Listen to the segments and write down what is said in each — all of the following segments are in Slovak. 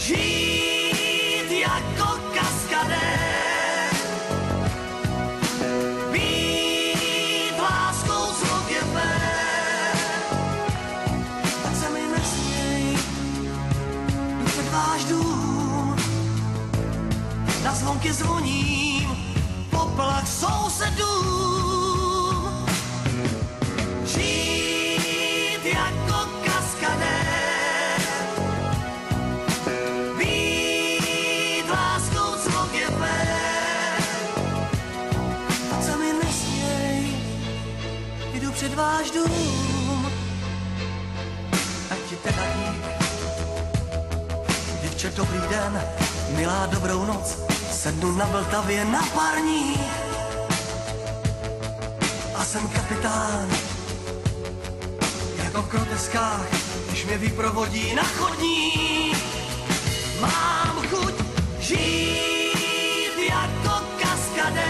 žít jako kaskadér, být láskou zvuk je fér. Tak se mi nesměj, jdu před váš dům, na zvonky zvoním, poplach sousedům. Žít jako kaskadér, být láskou zvuk je fér. Tak se mi nesměj, jdu před váš dům, ať ti teda dík. Děvče, dobrý den, milá, dobrou noc, sednu na Vltavě na parník a jsem kapitán, jako v groteskách, když mě vyprovodí na chodník. Mám chuť žít jako kaskadér,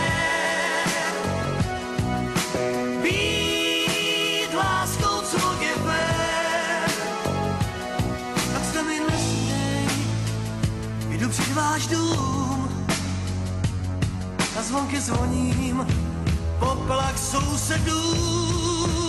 být láskou, co je fér. Tak se mi nesměj, jdu před váš dům, na zvonky zvoním, poplach sousedů.